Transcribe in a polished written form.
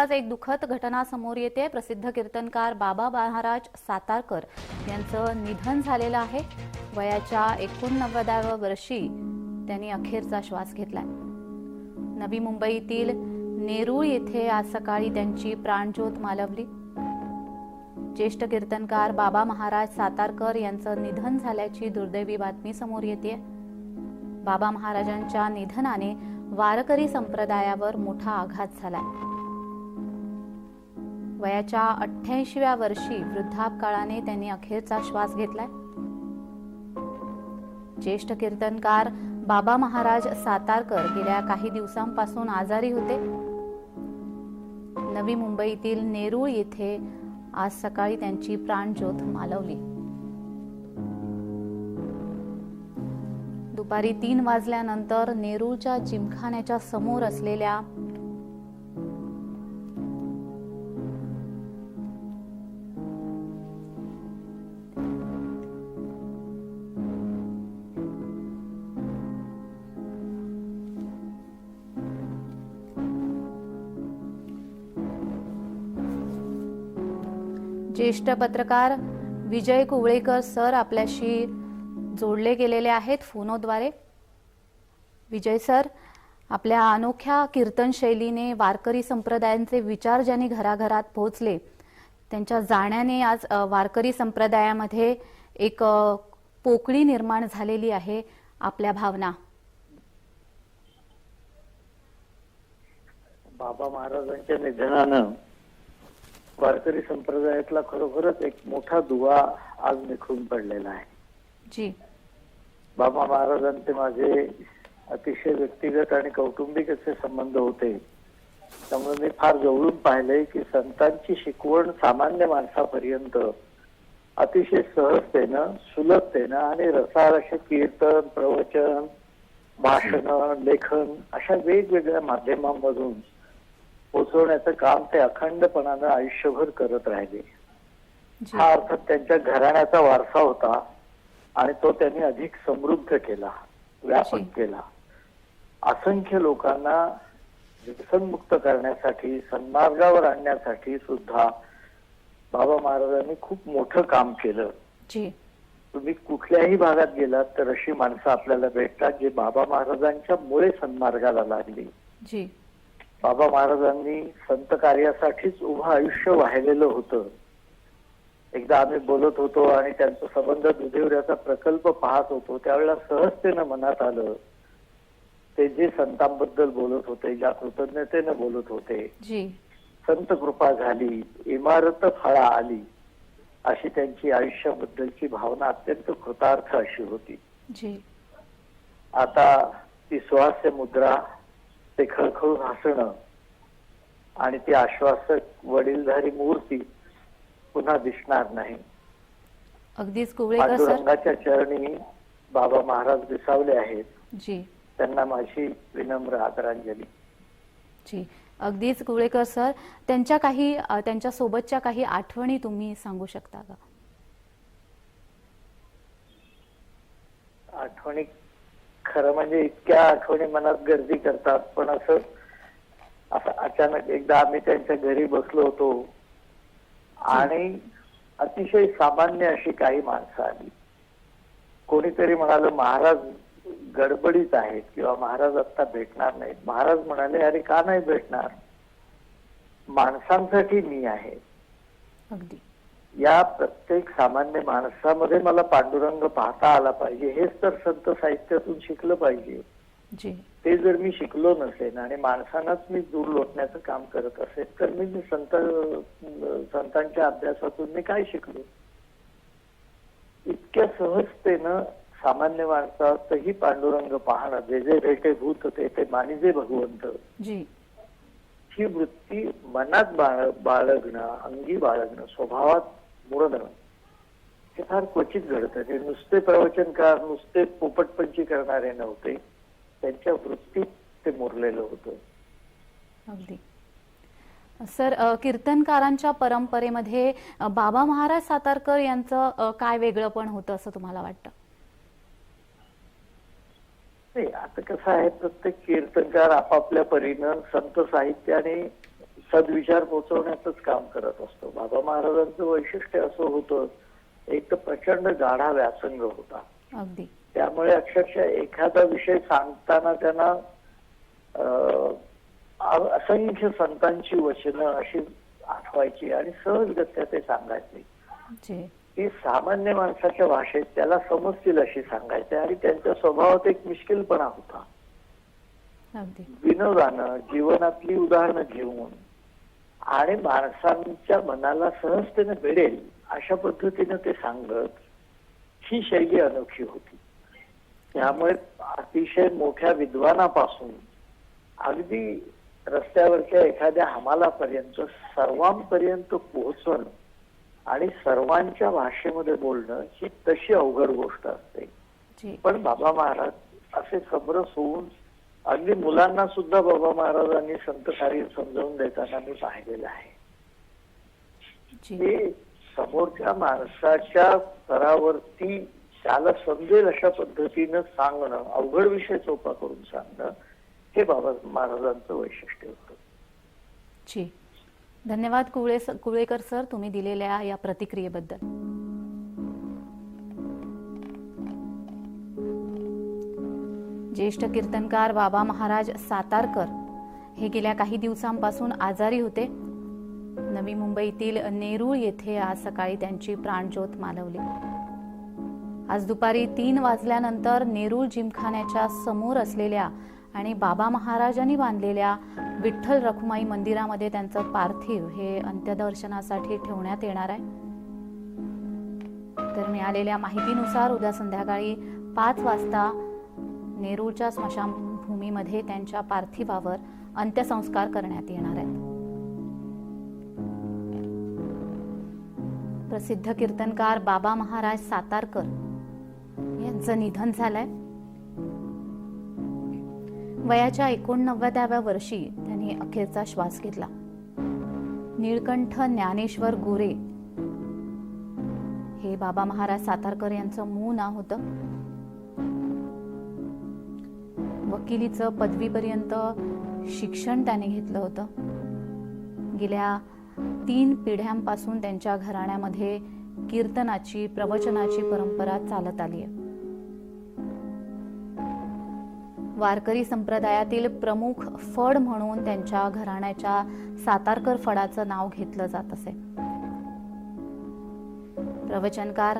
आज एक दुःखद घटना समोर येते। प्रसिद्ध कीर्तनकार बाबा महाराज सातारकर यांचं निधन झालेलं आहे। वयाच्या 89व्या वर्षी त्यांनी अखेरचा श्वास घेतलाय। नवी मुंबईतील नेरूळ येथे आज सकाळी त्यांची प्राणज्योत मालवली। ज्येष्ठ कीर्तनकार बाबा महाराज सातारकर यांचं निधन झाल्याची दुर्दैवी बातमी समोर येते। बाबा महाराजांच्या निधनाने वारकरी संप्रदायावर मोठा आघात झालाय। वयाच्या 88व्या वर्षी वृद्धापकाळाने त्यांनी अखेरचा श्वास घेतलाय। ज्येष्ठ कीर्तनकार बाबा महाराज सातारकर गेल्या काही दिवसांपासून आजारी होते। नवी मुंबईतील नेरूळ येथे आज सकाळी त्यांची प्राणज्योत मालवली। दुपारी 3 वाजल्यानंतर नेरूळच्या जिमखान्याच्या समोर असलेल्या ज्येष्ठ पत्रकार विजय कुवळेकर सर आपल्याशी जोडले गेलेले आहेत फोनद्वारे। विजय सर, आपल्या अनोख्या कीर्तन शैलीने वारकरी संप्रदायांचे विचार ज्यांनी घराघरात पोहोचले, त्यांच्या जाण्याने आज वारकरी संप्रदायामध्ये एक पोकळी निर्माण झालेली आहे। आपल्या भावना? बाबा महाराजांच्या निधनानं वारकरी संप्रदायातला खरोखरच एक मोठा दुवा आज निखळून पडलेला आहे। जी, बाबा महाराजांचे माझे अतिशय व्यक्तिगत आणि कौटुंबिक असे संबंध होते, त्यामुळे मी फार जवळून पाहिलंय की संतांची शिकवण सामान्य माणसापर्यंत अतिशय सहजतेनं, सुलभतेनं आणि रसाळ असे कीर्तन, प्रवचन, भाषण, लेखन अशा वेगवेगळ्या माध्यमांमधून पोचवण्याचं काम ते अखंडपणानं आयुष्यभर करत राहिले। हा अर्थात त्यांच्या घराण्याचा वारसा होता आणि तो त्यांनी अधिक समृद्ध केला, व्यापक केला। असंख्य लोकांना व्यसनमुक्त करण्यासाठी, सन्मार्गावर आणण्यासाठी सुद्धा बाबा महाराजांनी खूप मोठं काम केलं। तुम्ही कुठल्याही भागात गेलात तर अशी माणसं आपल्याला भेटतात जे बाबा महाराजांच्या मुळे सन्मार्गाला लागली। बाबा महाराजांनी संत कार्यासाठीच उभं आयुष्य वाहिलेलं होतं। एकदा आम्ही बोलत होतो आणि त्यांचा संबंध दुधेवऱ्याचा प्रकल्प पाहत होतो, त्यावेळेला सहजतेनं मनात आलं ते जे संतांबद्दल बोलत होते, ज्या कृतज्ञतेनं बोलत होते, संत कृपा झाली, इमारत फळा आली, अशी त्यांची आयुष्याबद्दलची भावना अत्यंत कृतार्थ अशी होती। आता ती सुहास्य मुद्रा, ते खळखळून हसणं आणि ती आश्वासक वडीलधारी मूर्ती पुन्हा दिसणार नाही। अगदीच कुवळेकर सर, पांडुरंगाच्या चरणी बाबा महाराज विसावले आहेत। त्यांना माझी विनम्र आदरांजली। अगदीच कुवळेकर सर, त्यांच्या सोबतच्या काही आठवणी तुम्ही सांगू शकता का? आठवणी खरं म्हणजे इतक्या आठवणी मनात गर्दी करतात, पण असं अचानक एकदा आम्ही त्यांच्या घरी बसलो होतो आणि अतिशय सामान्य अशी काही माणसं आली। कोणीतरी म्हणालं महाराज गडबडीत आहेत किंवा महाराज आता भेटणार नाहीत। महाराज म्हणाले, अरे का नाही भेटणार, माणसांसाठी मी आहे। या प्रत्येक सामान्य माणसामध्ये मला पांडुरंग पाहता आला पाहिजे, हेच तर संत साहित्यातून शिकलं पाहिजे। ते जर मी शिकलो नसेन आणि माणसांनाच मी दूर लोटण्याचं काम करत असेल तर मी संतांच्या अभ्यासातून मी काय शिकलो? इतक्या सहजतेनं सामान्य माणसातही पांडुरंग पाहणं, जे जे भेटे भूत ते मानिजे भगवंत, ही वृत्ती मनात बाळगणं, अंगी बाळगणं, स्वभावात मुरणं, हे फार क्वचित घडतं। हे नुसते प्रवचनकार, नुसते पोपटपंची करणारे नव्हते, त्यांच्या वृत्तीत ते मुरलेलं होतं। अगदी सर, कीर्तनकारांच्या परंपरेमध्ये बाबा महाराज सातारकर यांचं काय वेगळं पण होतं असं तुम्हाला वाटतं? नाही, आता कसं आहे, प्रत्येक कीर्तनकार आपापल्या परीनं संत साहित्याने सद्विचार पोचवण्याचंच काम करत असतो. बाबा महाराजांचं वैशिष्ट्य असं होतं, एक तर प्रचंड गाढा व्यासंग होता. अगदी. त्यामुळे अक्षरशः एखादा विषय सांगताना त्यांना असंख्य संतांची वचनं अशी आठवायची आणि सहजगत्या ते सांगायचे. जी. ती सामान्य माणसाच्या भाषेत त्याला समजतील अशी सांगायचे आणि त्यांच्या स्वभावात एक मिश्किलपणा होता. अगदी. विनोदानं जीवनातली उदाहरणं घेऊन आणि माणसांच्या मनाला सहजतेने भिडेल अशा पद्धतीने ते सांगत, ही शैली अनोखी होती. त्यामुळे अतिशय मोठ्या विद्वानापासून अगदी रस्त्यावरच्या एखाद्या हमालापर्यंत सर्वांपर्यंत पोहोचणं आणि सर्वांच्या भाषेमध्ये बोलणं ही तशी अवघड गोष्ट असते. जी. पण बाबा महाराज असे समरस होऊन अगदी मुलांना सुद्धा बाबा महाराजांनी संत कार्य समजावून देताना मी पाहिलेलं आहे. जी. ते समोरच्या माणसाच्या स्तरावरती त्याला समजेल अशा पद्धतीनं सांगणं, अवघड विषय सोपा करून सांगणं, हे बाबा महाराजांचं वैशिष्ट्य होतं. जी. धन्यवाद कुळेकर सर, तुम्ही दिलेल्या या प्रतिक्रियेबद्दल. ज्येष्ठ कीर्तनकार बाबा महाराज सातारकर हे गेल्या काही दिवसांपासून आजारी होते. नवी मुंबईतील नेरूळ येथे आज सकाळी त्यांची प्राणज्योत मालवली. आज दुपारी 3 वाजल्यानंतर नेरूळ जिमखान्याच्या समोर असलेल्या आणि बाबा महाराजांनी बांधलेल्या विठ्ठल रखुमाई मंदिरामध्ये त्यांचं पार्थिव हे अंत्यदर्शनासाठी ठेवण्यात येणार आहे. तर मिळालेल्या माहितीनुसार उद्या संध्याकाळी 5 वाजता नेरूळच्या स्मशानभूमीमध्ये त्यांच्या पार्थिवावर अंत्यसंस्कार करण्यात येणार आहेत. प्रसिद्ध कीर्तनकार बाबा महाराज सातारकर यांचं निधन झालंय. वयाच्या 89व्या वर्षी त्यांनी अखेरचा श्वास घेतला. निळकंठ ज्ञानेश्वर गोरे हे बाबा महाराज सातारकर यांचं मूळ नाव होतं. वकिलीचं पदवीपर्यंत शिक्षण त्याने घेतलं होतं. गेल्या 3 पिढ्यांपासून त्यांच्या घराण्यामध्ये कीर्तनाची, प्रवचनाची परंपरा चालत आली आहे. वारकरी संप्रदायातील प्रमुख फड म्हणून त्यांच्या घराण्याच्या सातारकर फडाचं नाव घेतलं जात असे. प्रवचनकार